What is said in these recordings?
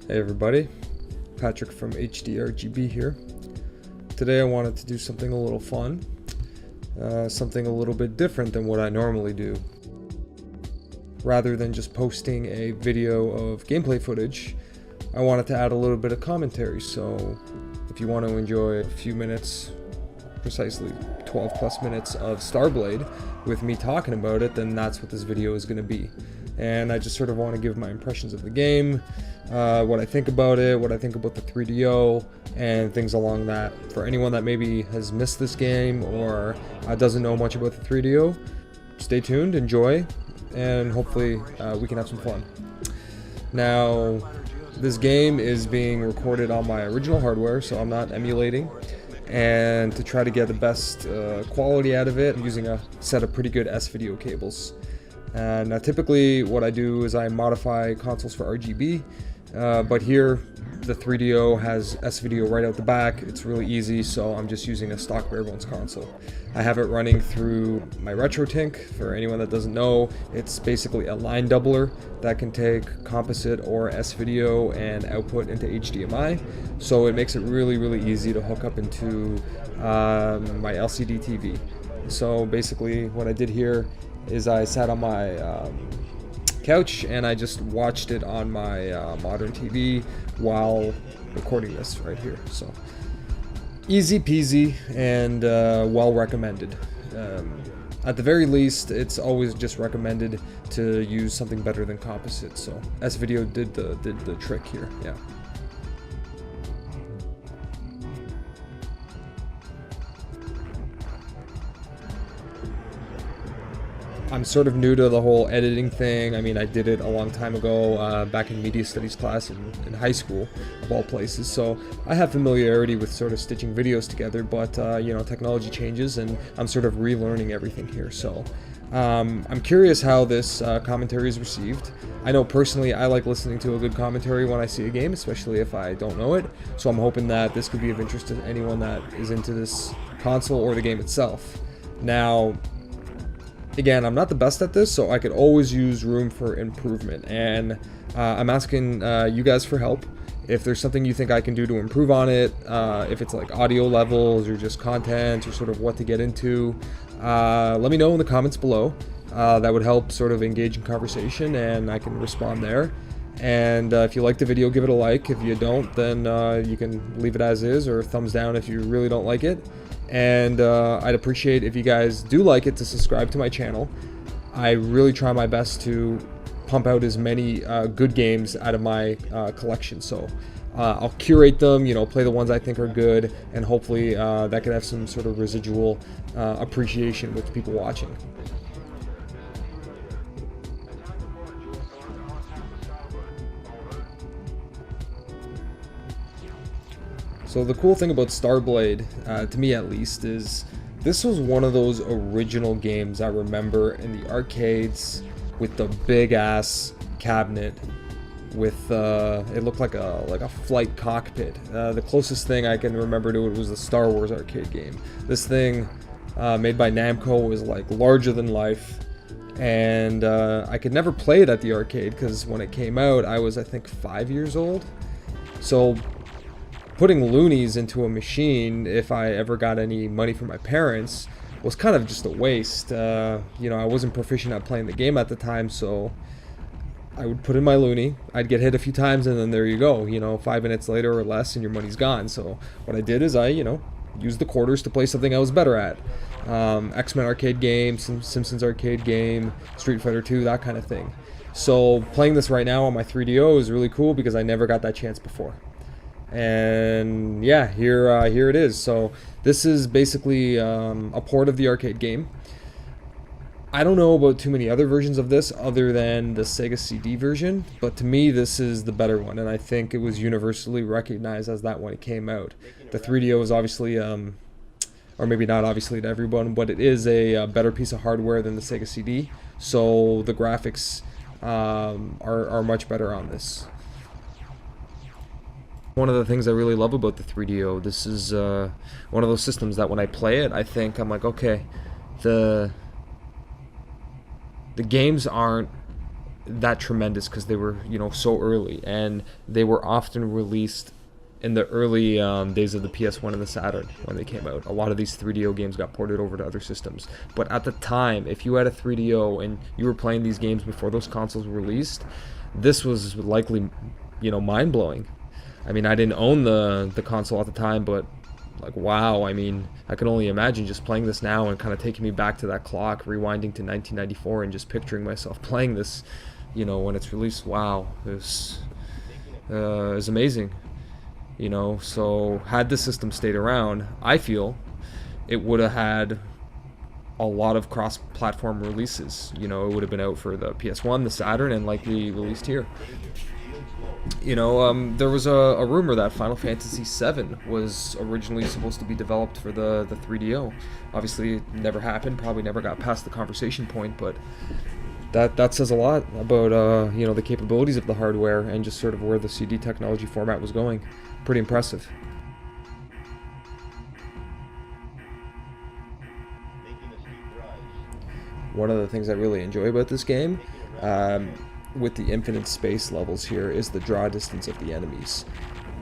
Hey everybody, Patrick from hdrgb here. Today I wanted to do something a little fun, something a little bit different than what I normally do. Rather than just posting a video of gameplay footage, I wanted to add a little bit of commentary, so if you want to enjoy a few minutes, precisely 12 plus minutes of Starblade with me talking about it, then that's what this video is going to be. And I just sort of want to give my impressions of the game, what I think about it, what I think about the 3DO, and things along that. For anyone that maybe has missed this game or doesn't know much about the 3DO, stay tuned, enjoy, and hopefully we can have some fun. Now, this game is being recorded on my original hardware, so I'm not emulating. And to try to get the best quality out of it, I'm using a set of pretty good S-video cables. And typically what I do is I modify consoles for RGB, but here the 3DO has S-video right out the back. It's really easy, so I'm just using a stock bare bones console. I have it running through my RetroTink. For anyone that doesn't know, it's basically a line doubler that can take composite or S-video and output into HDMI. So it makes it really easy to hook up into my LCD TV. So basically what I did here is I sat on my couch and I just watched it on my modern TV while recording this right here. So easy peasy and well recommended. At the very least, it's always just recommended to use something better than composite. So S-video did the trick here. Yeah. I'm sort of new to the whole editing thing. I mean, I did it a long time ago, back in media studies class in high school, of all places. So I have familiarity with sort of stitching videos together, but you know, technology changes and I'm sort of relearning everything here. So I'm curious how this commentary is received. I know personally I like listening to a good commentary when I see a game, especially if I don't know it. So I'm hoping that this could be of interest to anyone that is into this console or the game itself. Now, again, I'm not the best at this, so I could always use room for improvement, and I'm asking you guys for help. If there's something you think I can do to improve on it, if it's like audio levels or just content or sort of what to get into, let me know in the comments below. That would help sort of engage in conversation, and I can respond there. And if you like the video, give it a like. If you don't, then you can leave it as is, or thumbs down if you really don't like it. And I'd appreciate if you guys do like it to subscribe to my channel. I really try my best to pump out as many good games out of my collection, so I'll curate them, you know, play the ones I think are good, and hopefully that could have some sort of residual appreciation with people watching. So the cool thing about Starblade, to me at least, is this was one of those original games I remember in the arcades with the big ass cabinet with it looked like a flight cockpit. The closest thing I can remember to it was the Star Wars arcade game. This thing, made by Namco, was like larger than life, and I could never play it at the arcade because when it came out I was, I think, 5 years old. So putting loonies into a machine, if I ever got any money from my parents, was kind of just a waste. You know, I wasn't proficient at playing the game at the time, so I would put in my loonie, I'd get hit a few times, and then there you go, you know, 5 minutes later or less and your money's gone. So what I did is I, you know, used the quarters to play something I was better at. X-Men arcade game, Simpsons arcade game, Street Fighter 2, that kind of thing. So playing this right now on my 3DO is really cool because I never got that chance before. And yeah, here it is. So this is basically a port of the arcade game. I don't know about too many other versions of this other than the Sega CD version, but to me this is the better one, and I think it was universally recognized as that when it came out. The 3DO is obviously, or maybe not obviously to everyone, but it is a better piece of hardware than the Sega CD, so the graphics are much better on this. One of the things I really love about the 3DO, this is one of those systems that when I play it, I think, I'm like, okay, the games aren't that tremendous because they were, you know, so early, and they were often released in the early days of the PS1 and the Saturn when they came out. A lot of these 3DO games got ported over to other systems. But at the time, if you had a 3DO and you were playing these games before those consoles were released, this was likely, you know, mind-blowing. I mean, I didn't own the console at the time, but like, wow, I mean, I can only imagine just playing this now and kind of taking me back to that clock, rewinding to 1994 and just picturing myself playing this, you know, when it's released. Wow, it was amazing. You know, so had the system stayed around, I feel it would have had a lot of cross-platform releases. You know, it would have been out for the PS1, the Saturn, and likely released here. You know, there was a rumor that Final Fantasy VII was originally supposed to be developed for the 3DO. Obviously, it never happened, probably never got past the conversation point, but that says a lot about, you know, the capabilities of the hardware and just sort of where the CD technology format was going. Pretty impressive. One of the things I really enjoy about this game, with the infinite space levels here, is the draw distance of the enemies.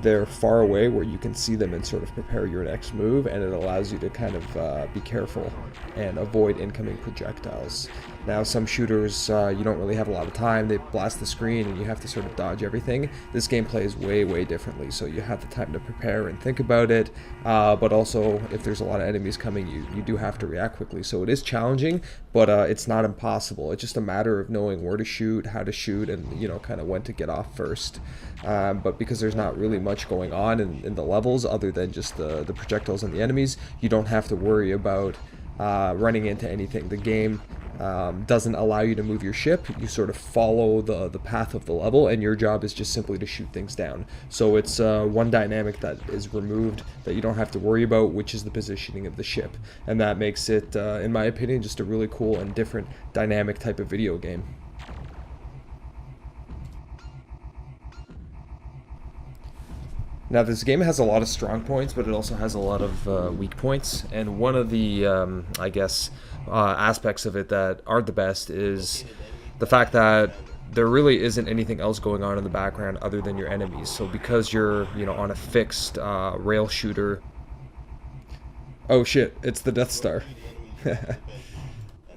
They're far away where you can see them and sort of prepare your next move, and it allows you to kind of be careful and avoid incoming projectiles. Now, some shooters, you don't really have a lot of time. They blast the screen and you have to sort of dodge everything. This game plays way, way differently, so you have the time to prepare and think about it, but also if there's a lot of enemies coming, you do have to react quickly. So it is challenging, but it's not impossible. It's just a matter of knowing where to shoot, how to shoot, and, you know, kind of when to get off first. But because there's not really much going on in the levels other than just the projectiles and the enemies, you don't have to worry about running into anything. The game doesn't allow you to move your ship. You sort of follow the path of the level, and your job is just simply to shoot things down. So it's one dynamic that is removed that you don't have to worry about, which is the positioning of the ship. And that makes it, in my opinion, just a really cool and different dynamic type of video game. Now, this game has a lot of strong points, but it also has a lot of weak points. And one of the, I guess, aspects of it that aren't the best is the fact that there really isn't anything else going on in the background other than your enemies. So because you're, you know, on a fixed rail shooter... Oh shit, it's the Death Star.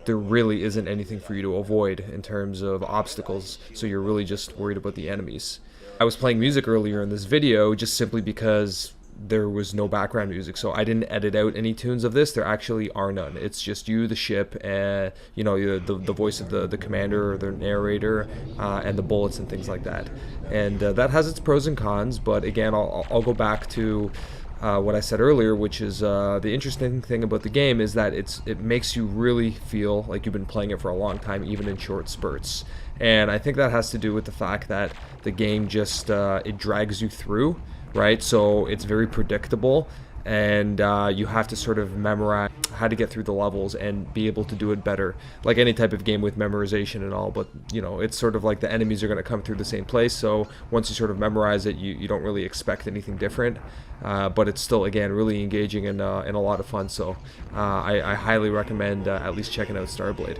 There really isn't anything for you to avoid in terms of obstacles, so you're really just worried about the enemies. I was playing music earlier in this video just simply because there was no background music, so I didn't edit out any tunes of this. There actually are none. It's just you, the ship, and, you know, the voice of the commander or the narrator, and the bullets and things like that. And that has its pros and cons, but again, I'll go back to what I said earlier, which is the interesting thing about the game is that it makes you really feel like you've been playing it for a long time, even in short spurts. And I think that has to do with the fact that the game just it drags you through, right? So it's very predictable, and you have to sort of memorize how to get through the levels and be able to do it better, like any type of game with memorization and all. But, you know, it's sort of like the enemies are going to come through the same place, so once you sort of memorize it, you don't really expect anything different. But it's still, again, really engaging and a lot of fun, so I highly recommend at least checking out Starblade.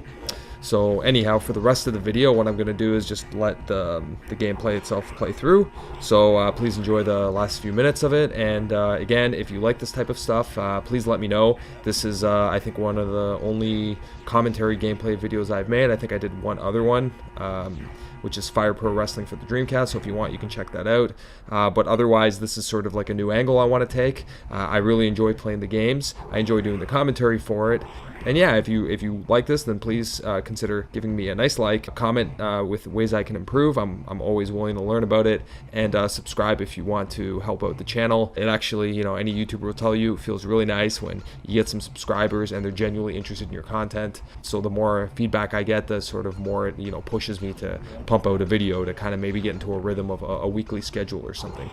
So anyhow, for the rest of the video, what I'm going to do is just let the gameplay itself play through. So please enjoy the last few minutes of it. And again, if you like this type of stuff, please let me know. This is, I think, one of the only commentary gameplay videos I've made. I think I did one other one, which is Fire Pro Wrestling for the Dreamcast. So if you want, you can check that out. But otherwise, this is sort of like a new angle I want to take. I really enjoy playing the games. I enjoy doing the commentary for it. And yeah, if you like this, then please consider giving me a nice like, a comment with ways I can improve. I'm always willing to learn about it, and subscribe if you want to help out the channel. It actually, you know, any YouTuber will tell you, it feels really nice when you get some subscribers and they're genuinely interested in your content. So the more feedback I get, the sort of more it, you know, pushes me to pump out a video to kind of maybe get into a rhythm of a weekly schedule or something.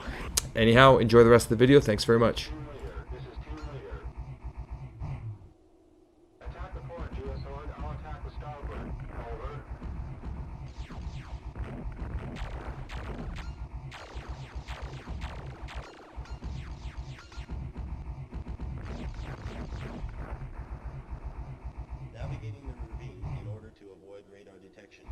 Anyhow, enjoy the rest of the video. Thanks very much. Navigating the ravine in order to avoid radar detection.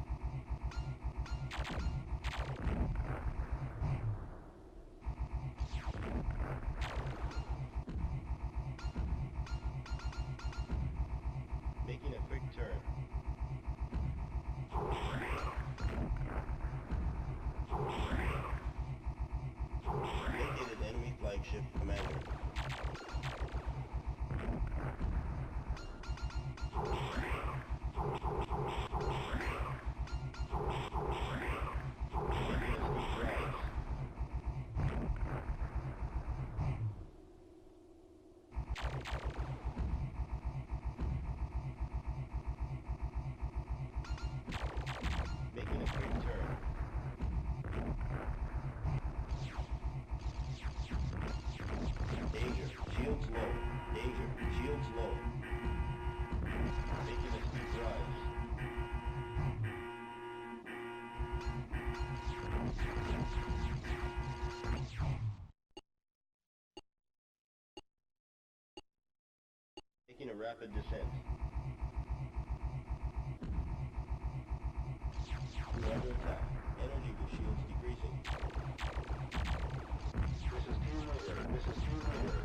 a rapid descent. You're under attack. Energy shields decreasing. This is Team Leader. This is Team Leader.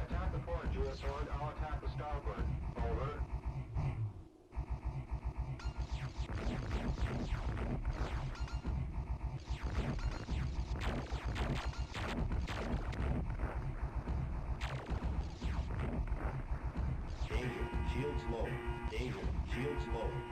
Attack the port, Geosword. I'll attack the starboard. Over. Danger. Shields low. Danger. Shields low.